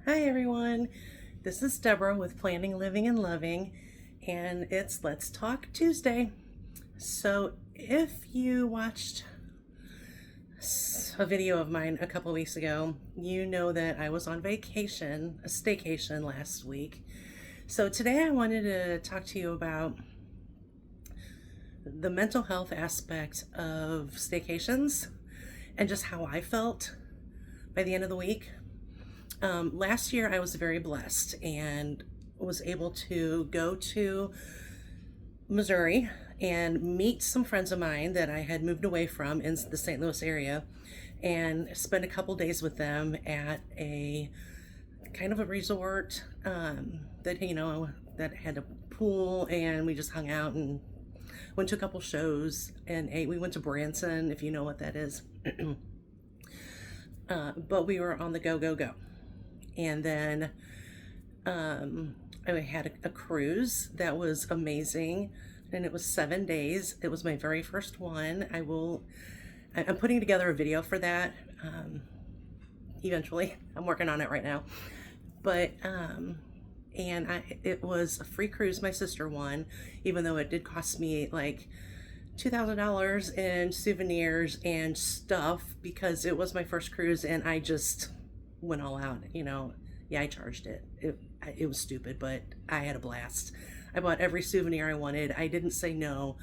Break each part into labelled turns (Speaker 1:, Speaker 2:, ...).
Speaker 1: Hi everyone, this is Deborah with Planning, Living, and Loving, and it's Let's Talk Tuesday. So, if you watched a video of mine a couple weeks ago, you know that I was on vacation, a staycation last week. So, today I wanted to talk to you about the mental health aspect of staycations and just how I felt by the end of the week. Last year I was very blessed and was able to go to Missouri and meet some friends of mine that I had moved away from in the St. Louis area and spend a couple days with them at a kind of a resort that had a pool, and we just hung out and went to a couple shows and ate. We went to Branson, if you know what that is. But we were on the go. And then I had a cruise that was amazing, and it was 7 days. It was my very first one. I'm putting together a video for that eventually. I'm working on it right now. But it was a free cruise my sister won, even though it did cost me like $2,000 in souvenirs and stuff, because it was my first cruise and I just went all out. Yeah, I charged it. It was stupid, but I had a blast. I bought every souvenir I wanted. I didn't say no.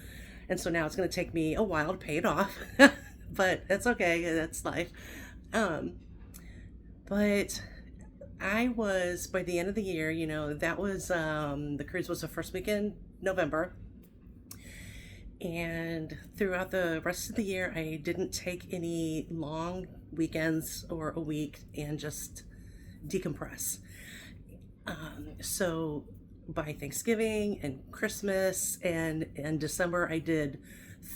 Speaker 1: And so now it's going to take me a while to pay it off, but that's okay. That's life. But I was, by the end of the year, that was, the cruise was the first weekend, November. And throughout the rest of the year, I didn't take any long weekends or a week and just decompress. So by Thanksgiving and Christmas and December, I did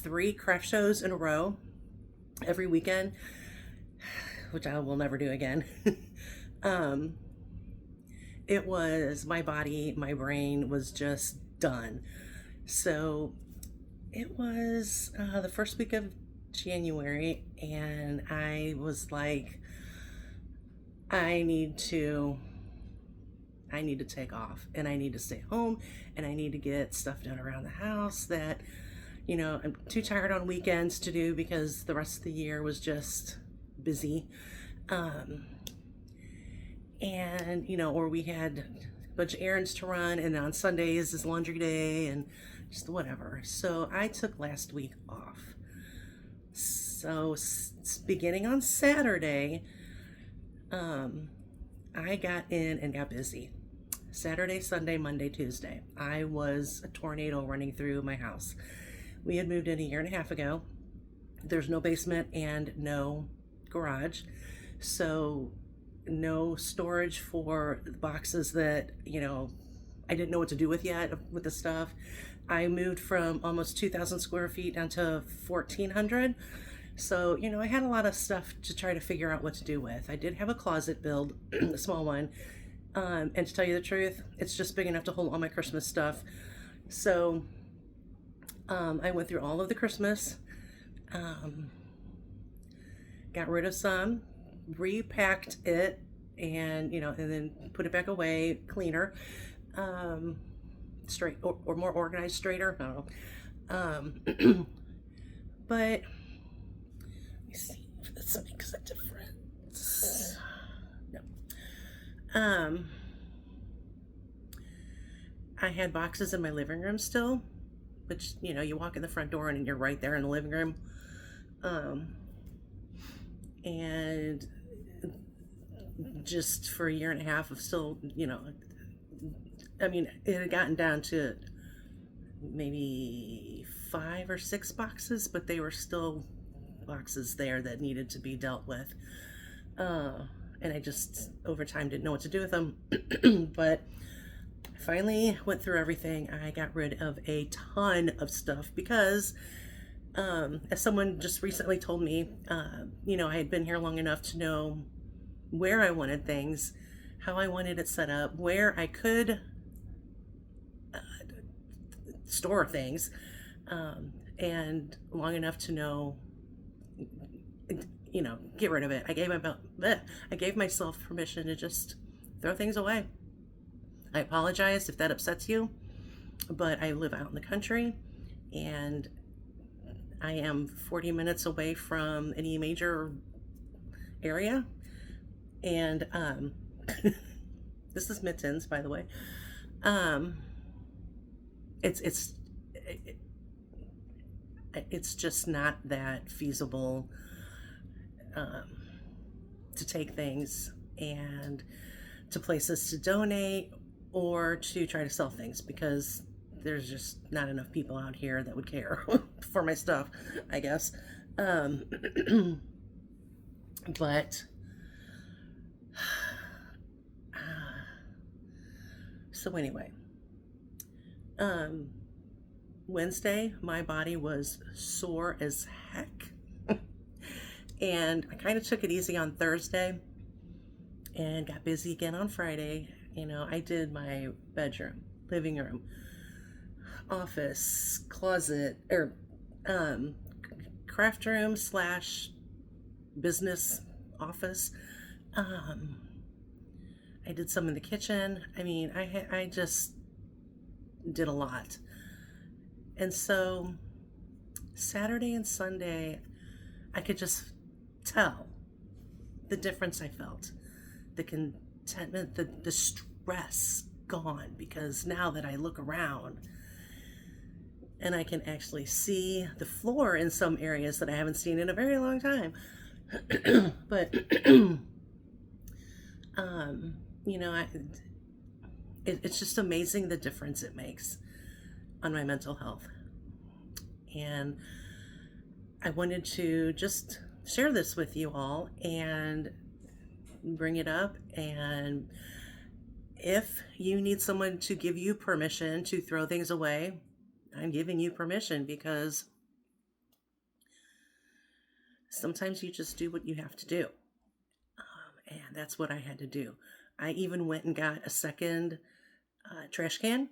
Speaker 1: 3 craft shows in a row every weekend, which I will never do again. It was, my body, my brain was just done. So it was the first week of January, and I was like, I need to take off, and I need to stay home, and I need to get stuff done around the house that I'm too tired on weekends to do, because the rest of the year was just busy. Or we had a bunch of errands to run, and on Sundays is laundry day and just whatever. So I took last week off. So beginning on Saturday, I got in and got busy. Saturday, Sunday, Monday, Tuesday, I was a tornado running through my house. We had moved in a year and a half ago. There's no basement and no garage, so no storage for the boxes that I didn't know what to do with yet with the stuff. I moved from almost 2,000 square feet down to 1,400. So, I had a lot of stuff to try to figure out what to do with. I did have a closet build, a small one. And to tell you the truth, it's just big enough to hold all my Christmas stuff. So, I went through all of the Christmas, got rid of some, repacked it, and then put it back away cleaner, straight or more organized, straighter. I don't know. But let me see if this makes a difference. No. I had boxes in my living room still, which you walk in the front door and you're right there in the living room. And just for a year and a half of still, it had gotten down to maybe 5 or 6 boxes, but they were still boxes there that needed to be dealt with. And I just, over time, didn't know what to do with them. But I finally went through everything. I got rid of a ton of stuff because, as someone just recently told me, I had been here long enough to know where I wanted things, how I wanted it set up, where I could store things, and long enough to know, get rid of it. I gave myself permission to just throw things away. I apologize if that upsets you, but I live out in the country and I am 40 minutes away from any major area. And this is Mittens, by the way. Um, it's it's just not that feasible um, to take things and to places to donate or to try to sell things because there's just not enough people out here that would care for my stuff, I guess. Um, but so anyway, um, Wednesday, my body was sore as heck. And I kind of took it easy on Thursday and got busy again on Friday. You know, I did my bedroom, living room, office, closet, or um, craft room slash business office. Um, I did some in the kitchen. I mean, I just did a lot. And so Saturday and Sunday, I could just tell the difference I felt, the contentment, the stress gone, because now that I look around and I can actually see the floor in some areas that I haven't seen in a very long time. But, you know, it's just amazing the difference it makes on my mental health. And I wanted to just share this with you all and bring it up. And if you need someone to give you permission to throw things away, I'm giving you permission, because sometimes you just do what you have to do. And that's what I had to do. I even went and got a second trash can,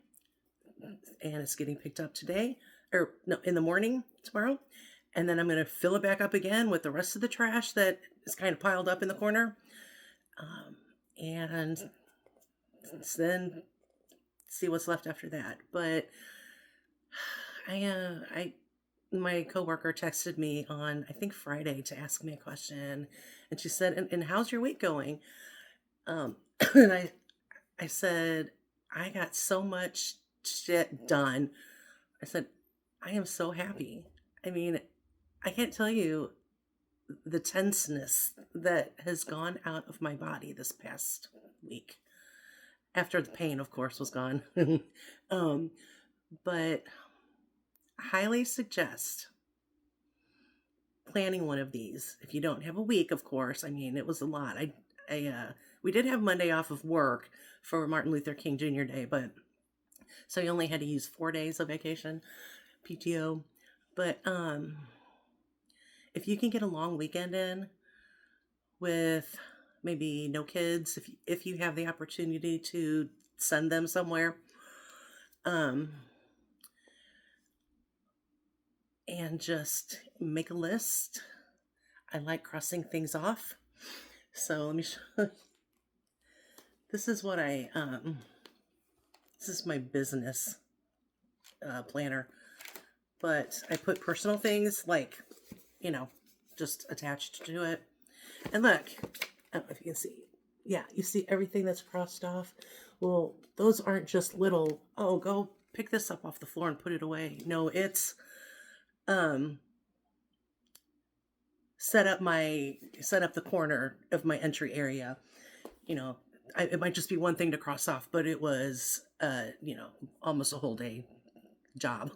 Speaker 1: and it's getting picked up today, or no, in the morning tomorrow. And then I'm going to fill it back up again with the rest of the trash that is kind of piled up in the corner. And then see what's left after that. But my coworker texted me on, I think, Friday to ask me a question. And she said, and how's your week going? And I said, I got so much shit done. I said, I am so happy. I mean, I can't tell you the tenseness that has gone out of my body this past week. After the pain, of course, was gone. But I highly suggest planning one of these. If you don't have a week, of course. I mean, it was a lot. We did have Monday off of work for Martin Luther King Jr. Day, but so you only had to use 4 days of vacation, PTO. But if you can get a long weekend in with maybe no kids, if you have the opportunity to send them somewhere, and just make a list. I like crossing things off. So let me show you. This is what this is my business planner, but I put personal things like, you know, just attached to it. And look, I don't know if you can see. Yeah, you see everything that's crossed off? Well, those aren't just little, oh, go pick this up off the floor and put it away. No, it's set up the corner of my entry area. You know, it might just be one thing to cross off, but it was you know, almost a whole day job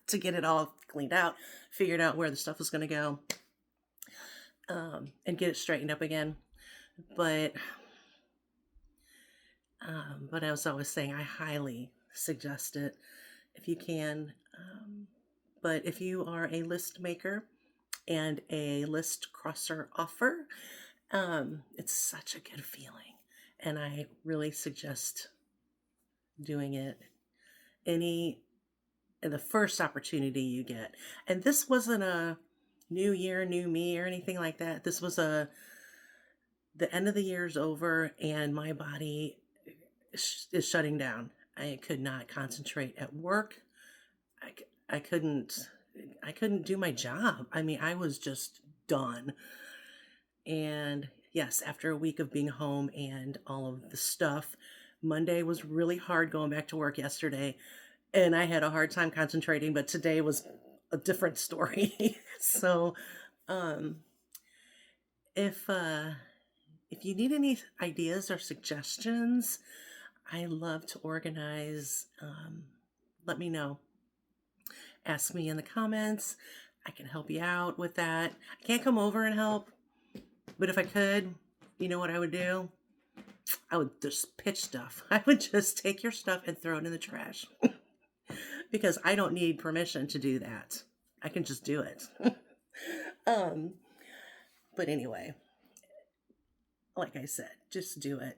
Speaker 1: to get it all cleaned out, figured out where the stuff was going to go, and get it straightened up again. But as I was saying, I highly suggest it if you can. But if you are a list maker and a list crosser offer, it's such a good feeling. And I really suggest doing it in the first opportunity you get. And this wasn't a new year, new me or anything like that. This was the end of the year is over and my body is shutting down. I could not concentrate at work. I couldn't do my job. I mean, I was just done. And yes, after a week of being home and all of the stuff, Monday was really hard going back to work yesterday, and I had a hard time concentrating, but today was a different story. So, um, if uh, if you need any ideas or suggestions, I love to organize. Let me know. Ask me in the comments. I can help you out with that. I can't come over and help, but if I could, you know what I would do? I would just pitch stuff. I would just take your stuff and throw it in the trash because I don't need permission to do that. I can just do it. um, but anyway, like I said, just do it.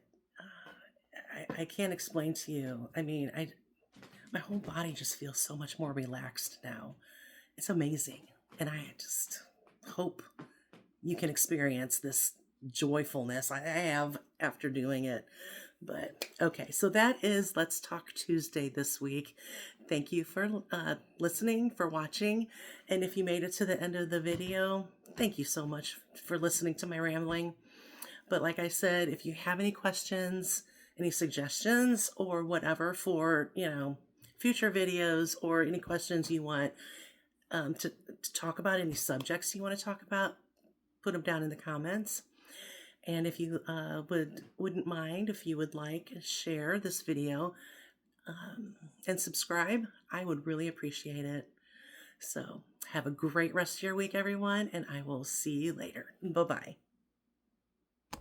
Speaker 1: I can't explain to you. I mean, my whole body just feels so much more relaxed now. It's amazing. And I just hope you can experience this joyfulness I have after doing it. But okay, so that is Let's Talk Tuesday this week. Thank you for listening, for watching. And if you made it to the end of the video, thank you so much for listening to my rambling. But like I said, if you have any questions, any suggestions or whatever for, future videos or any questions you want to talk about, any subjects you want to talk about, put them down in the comments. And if you wouldn't mind, if you would like, share this video and subscribe, I would really appreciate it. So have a great rest of your week, everyone, and I will see you later. Bye-bye.